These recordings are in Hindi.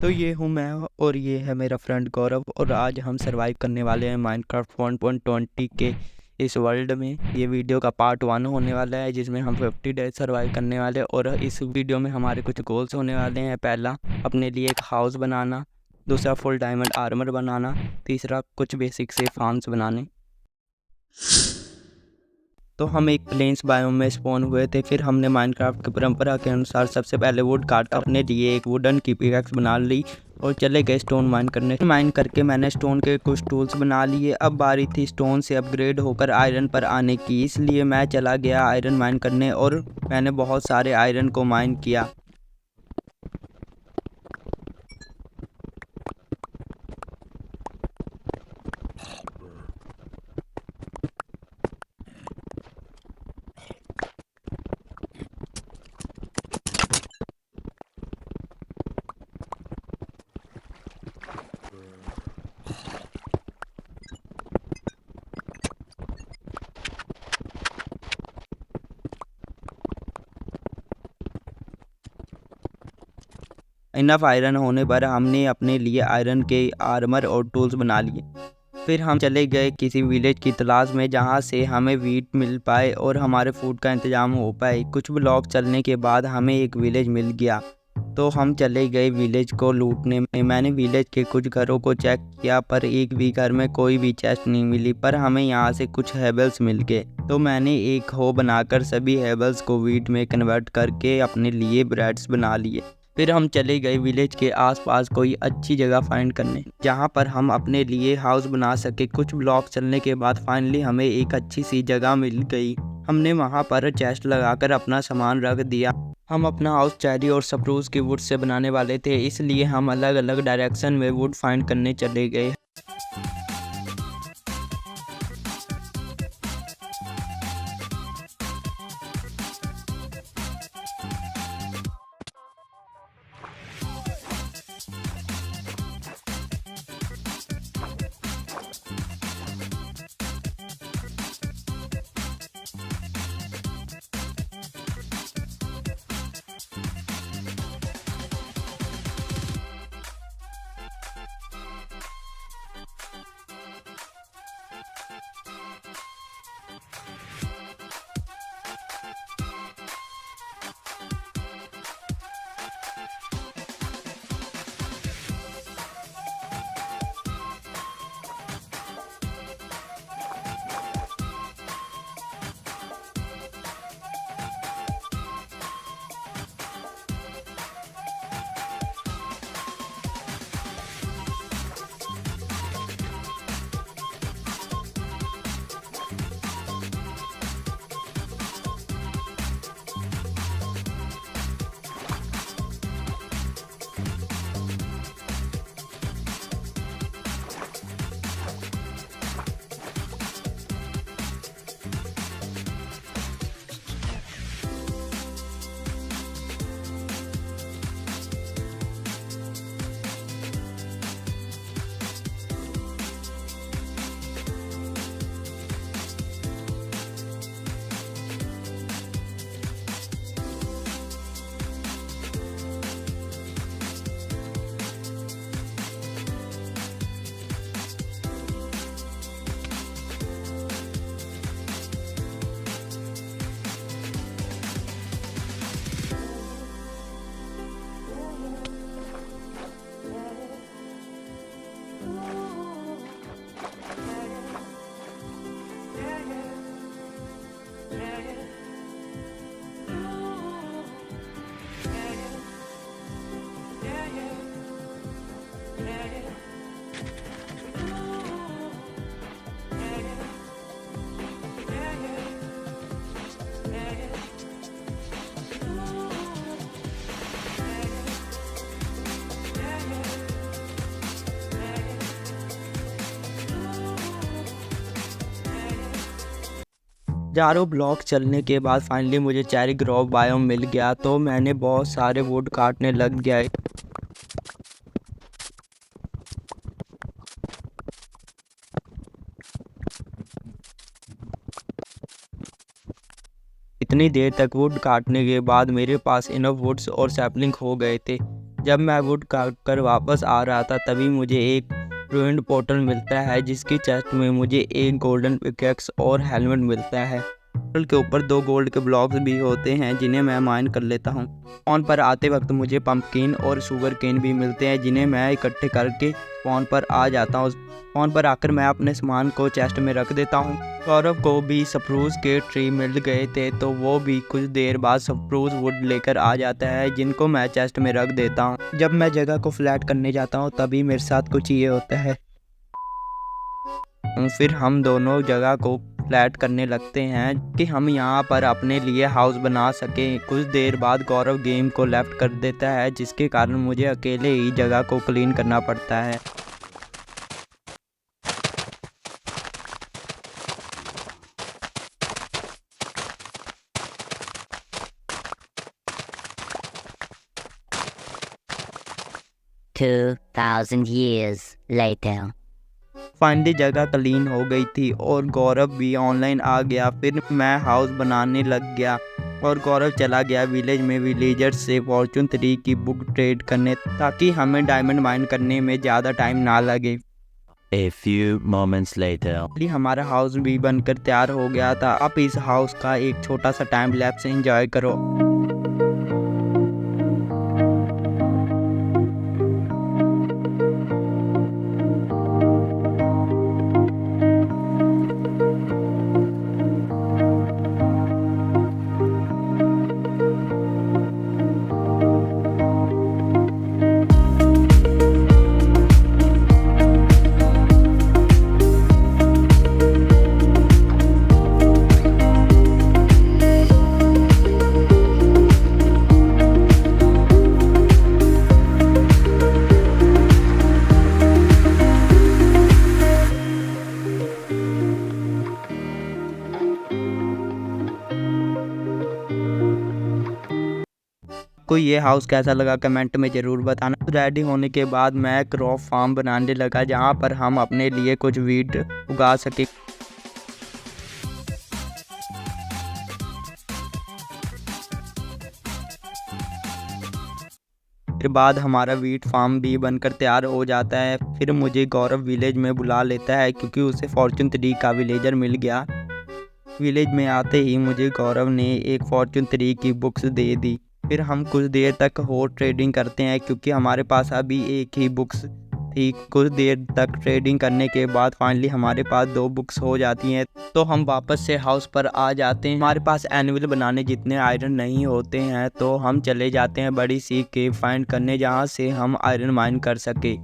तो ये हूँ मैं और ये है मेरा फ्रेंड गौरव और आज हम सरवाइव करने वाले हैं माइनक्राफ्ट 1.20 के इस वर्ल्ड में। ये वीडियो का पार्ट 1 होने वाला है जिसमें हम 50 डेज सरवाइव करने वाले हैं और इस वीडियो में हमारे कुछ गोल्स होने वाले हैं। पहला, अपने लिए एक हाउस बनाना। दूसरा, फुल डायमंड आर्मर बनाना। तीसरा, कुछ बेसिक से फार्म्स बनाने। तो हम एक प्लेन्स बायोम में स्पॉन हुए थे। फिर हमने माइनक्राफ्ट की परंपरा के अनुसार सबसे पहले वुड काट अपने लिए एक वुडन की पिकैक्स बना ली और चले गए स्टोन माइन करने। माइन करके मैंने स्टोन के कुछ टूल्स बना लिए। अब बारी थी स्टोन से अपग्रेड होकर आयरन पर आने की, इसलिए मैं चला गया आयरन माइन करने और मैंने बहुत सारे आयरन को माइन किया। इनफ आयरन होने पर हमने अपने लिए आयरन के आर्मर और टूल्स बना लिए। फिर हम चले गए किसी विलेज की तलाश में जहाँ से हमें वीट मिल पाए और हमारे फूड का इंतजाम हो पाए। कुछ ब्लॉक चलने के बाद हमें एक विलेज मिल गया तो हम चले गए विलेज को लूटने में। मैंने विलेज के कुछ घरों को चेक किया पर एक भी घर में कोई भी चेस्ट नहीं मिली, पर हमें यहाँ से कुछ हेबल्स मिल गए। तो मैंने एक हो बनाकर सभी हेबल्स को वीट में कन्वर्ट करके अपने लिए ब्रेड्स बना लिए। फिर हम चले गए विलेज के आसपास कोई अच्छी जगह फाइंड करने जहाँ पर हम अपने लिए हाउस बना सके। कुछ ब्लॉक चलने के बाद फाइनली हमें एक अच्छी सी जगह मिल गई। हमने वहाँ पर चेस्ट लगाकर अपना सामान रख दिया। हम अपना हाउस चेरी और स्प्रूस की वुड से बनाने वाले थे, इसलिए हम अलग अलग डायरेक्शन में वुड फाइंड करने चले गए। हजारों ब्लॉक चलने के बाद फाइनली मुझे चेरी ग्रोव बायोम मिल गया तो मैंने बहुत सारे वुड काटने लग गया। इतनी देर तक वुड काटने के बाद मेरे पास इनफ वुड्स और सैपलिंग हो गए थे। जब मैं वुड काट कर वापस आ रहा था तभी मुझे एक रूइंड पोर्टल मिलता है जिसकी चेस्ट में मुझे एक गोल्डन पिकेक्स और हेलमेट मिलता है। पोर्टल के ऊपर 2 गोल्ड के ब्लॉक्स भी होते हैं जिन्हें मैं माइन कर लेता हूँ। स्पॉन पर आते वक्त मुझे पंपकिन और शुगर केन भी मिलते हैं जिन्हें मैं इकट्ठे करके स्पॉन पर आ जाता हूँ। स्पॉन पर आकर मैं अपने सामान को चेस्ट में रख देता हूँ। गौरव को भी स्प्रूस के ट्री मिल गए थे तो वो भी कुछ देर बाद स्प्रूस वुड लेकर आ जाता है जिनको मैं चेस्ट में रख देता हूँ। जब मैं जगह को फ्लैट करने जाता हूँ तभी मेरे साथ कुछ ये होता है। फिर हम दोनों जगह को फ्लैट करने लगते हैं कि हम यहाँ पर अपने लिए हाउस बना सकें। कुछ देर बाद गौरव गेम को लेफ्ट कर देता है जिसके कारण मुझे अकेले ही जगह को क्लीन करना पड़ता है। Two thousand years later. Finally जगह क्लीन हो गई थी और गौरव भी ऑनलाइन आ गया। फिर मैं हाउस बनाने लग गया और गौरव चला गया विलेज में विलेजर्स से फॉर्चून 3 की बुक ट्रेड करने ताकि हमें डायमंड माइन करने में ज़्यादा टाइम ना लगे। A few moments later. हमारा हाउस भी बनकर तैयार हो गया था। आप इस हाउस का एक छोटा सा टाइम लैप्स एंजॉय करो। आपको ये हाउस कैसा लगा कमेंट में ज़रूर बताना। रेडी होने के बाद मैं क्रॉप फार्म बनाने लगा जहाँ पर हम अपने लिए कुछ वीट उगा सके। फिर बाद हमारा वीट फार्म भी बनकर तैयार हो जाता है। फिर मुझे गौरव विलेज में बुला लेता है क्योंकि उसे फॉर्चून 3 का विलेजर मिल गया। विलेज में आते ही मुझे गौरव ने एक फॉर्चून 3 की बुक्स दे दी। फिर हम कुछ देर तक और ट्रेडिंग करते हैं क्योंकि हमारे पास अभी एक ही बुक्स थी। कुछ देर तक ट्रेडिंग करने के बाद फाइनली हमारे पास 2 बुक्स हो जाती हैं तो हम वापस से हाउस पर आ जाते हैं। हमारे पास एनिमल बनाने जितने आयरन नहीं होते हैं तो हम चले जाते हैं बड़ी सी केव फाइंड करने जहाँ से हम आयरन माइन कर सके।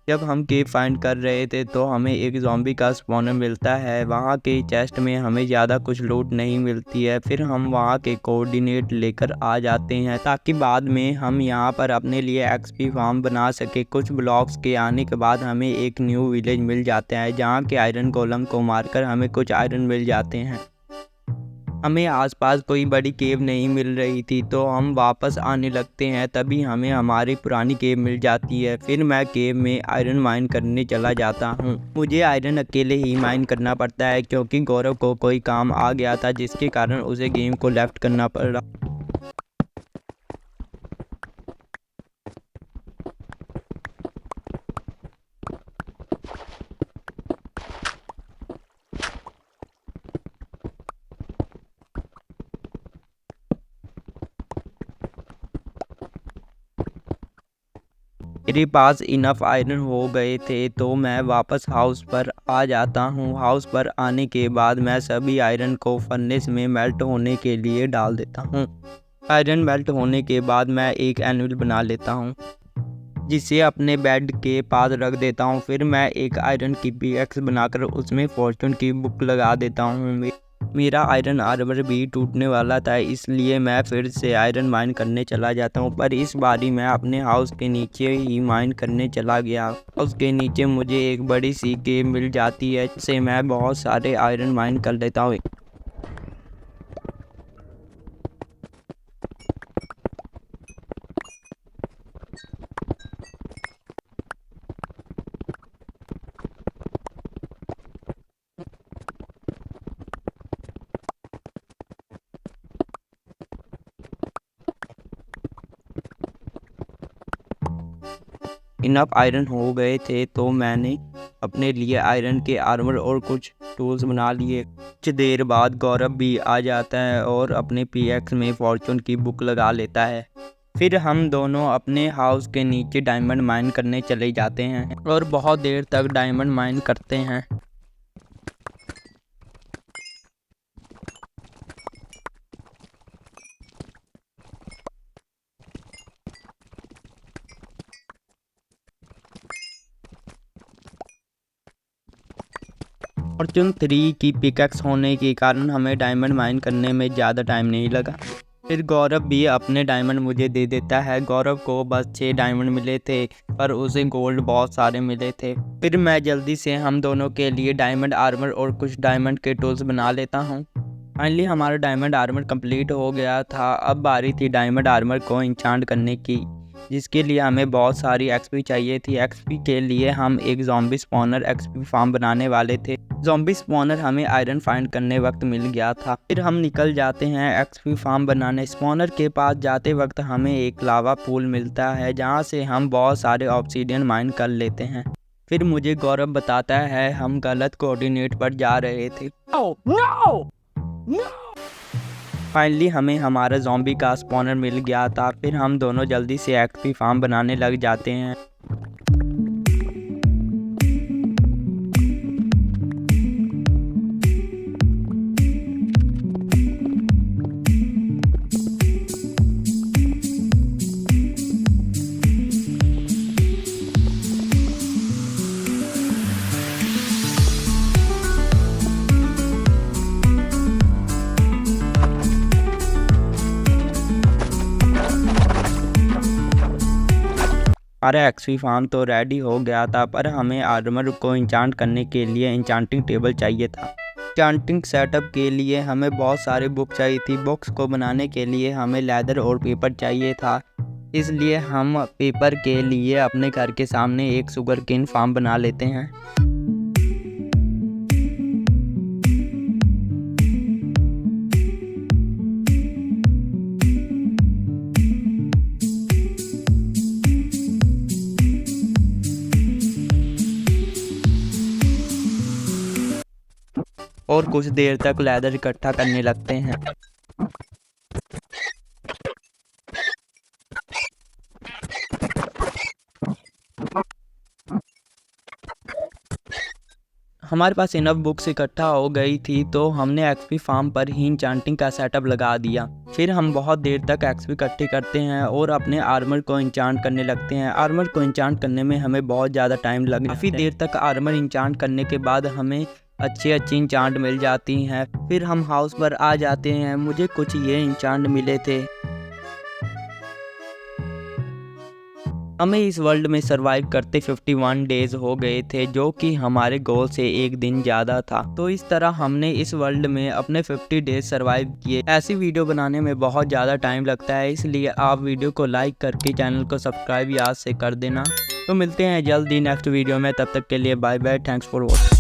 जब हम केव फाइंड कर रहे थे तो हमें एक ज़ॉम्बी का स्पॉनर मिलता है। वहाँ के चेस्ट में हमें ज़्यादा कुछ लूट नहीं मिलती है। फिर हम वहाँ के कोऑर्डिनेट लेकर आ जाते हैं ताकि बाद में हम यहाँ पर अपने लिए एक्सपी फार्म बना सके। कुछ ब्लॉक्स के आने के बाद हमें एक न्यू विलेज मिल जाता है जहाँ के आयरन गोलम को मारकर हमें कुछ आयरन मिल जाते हैं। हमें आसपास कोई बड़ी केव नहीं मिल रही थी तो हम वापस आने लगते हैं तभी हमें हमारी पुरानी केव मिल जाती है। फिर मैं केव में आयरन माइन करने चला जाता हूँ। मुझे आयरन अकेले ही माइन करना पड़ता है क्योंकि गौरव को कोई काम आ गया था जिसके कारण उसे गेम को लेफ्ट करना पड़ा। मेरे पास इनफ आयरन हो गए थे तो मैं वापस हाउस पर आ जाता हूँ। हाउस पर आने के बाद मैं सभी आयरन को फर्नेस में मेल्ट होने के लिए डाल देता हूँ। आयरन मेल्ट होने के बाद मैं एक एनिमल बना लेता हूँ जिसे अपने बेड के पास रख देता हूँ। फिर मैं एक आयरन की पिकैक्स बनाकर उसमें फॉर्चून की बुक लगा देता हूँ। मेरा आयरन आर्मर भी टूटने वाला था इसलिए मैं फिर से आयरन माइन करने चला जाता हूँ पर इस बारी मैं अपने हाउस के नीचे ही माइन करने चला गया। हाउस के नीचे मुझे एक बड़ी सी केव मिल जाती है जिससे मैं बहुत सारे आयरन माइन कर लेता हूँ। इनफ आयरन हो गए थे तो मैंने अपने लिए आयरन के आर्मर और कुछ टूल्स बना लिए। कुछ देर बाद गौरव भी आ जाता है और अपने पीएक्स में फॉर्चून की बुक लगा लेता है। फिर हम दोनों अपने हाउस के नीचे डायमंड माइन करने चले जाते हैं और बहुत देर तक डायमंड माइन करते हैं। फॉर्चून 3 की पिकैक्स होने के कारण हमें डायमंड माइन करने में ज़्यादा टाइम नहीं लगा। फिर गौरव भी अपने डायमंड मुझे दे देता है। गौरव को बस 6 डायमंड मिले थे पर उसे गोल्ड बहुत सारे मिले थे। फिर मैं जल्दी से हम दोनों के लिए डायमंड आर्मर और कुछ डायमंड के टूल्स बना लेता हूँ। फाइनली हमारा डायमंड आर्मर कंप्लीट हो गया था। अब बारी थी डायमंड आर्मर को इंचांट करने की, जिसके लिए हमें बहुत सारी एक्सपी चाहिए थी। एक्सपी के लिए हम एक ज़ॉम्बी स्पॉनर एक्सपी फार्म बनाने वाले थे। ज़ॉम्बी स्पॉनर हमें आयरन फाइंड करने वक्त मिल गया था। फिर हम निकल जाते हैं एक्सपी फार्म बनाने। स्पॉनर के पास जाते वक्त हमें एक लावा पूल मिलता है जहां से हम बहुत सारे ऑब्सीडियन माइन कर लेते हैं। फिर मुझे गौरव बताता है हम गलत कोऑर्डिनेट पर जा रहे थे। फाइनली हमें हमारा ज़ॉम्बी का स्पॉनर मिल गया था। फिर हम दोनों जल्दी से एक्सपी फार्म बनाने लग जाते हैं। हमारा एक्सपी फार्म तो रेडी हो गया था पर हमें आर्मर को इंचांट करने के लिए इंचांटिंग टेबल चाहिए था। इंचांटिंग सेटअप के लिए हमें बहुत सारी बुक चाहिए थी। बुक्स को बनाने के लिए हमें लेदर और पेपर चाहिए था, इसलिए हम पेपर के लिए अपने घर के सामने एक शुगर केन फार्म बना लेते हैं। और कुछ देर तक लेदर इकट्ठा करने लगते हैं। हमारे पास इनफ बुक्स इकट्ठा हो गई थी तो हमने एक्सपी फार्म पर ही इंचांटिंग का सेटअप लगा दिया। फिर हम बहुत देर तक एक्सपी इकट्ठी करते हैं और अपने आर्मर को इंचांट करने लगते हैं। आर्मर को इंचांट करने में हमें बहुत ज़्यादा टाइम लगा। काफ़ी देर तक आर्मर इंचांट करने के बाद हमें अच्छी इंचांट मिल जाती हैं। फिर हम हाउस पर आ जाते हैं। मुझे कुछ ये इंचांट मिले थे। हमें इस वर्ल्ड में सरवाइव करते 51 डेज हो गए थे, जो कि हमारे गोल से एक दिन ज़्यादा था। तो इस तरह हमने इस वर्ल्ड में अपने 50 डेज सरवाइव किए। ऐसी वीडियो बनाने में बहुत ज़्यादा टाइम लगता है, इसलिए आप वीडियो को लाइक करके चैनल को सब्सक्राइब याद से कर देना। तो मिलते हैं जल्दी नेक्स्ट वीडियो में, तब तक के लिए bye bye, thanks for watching.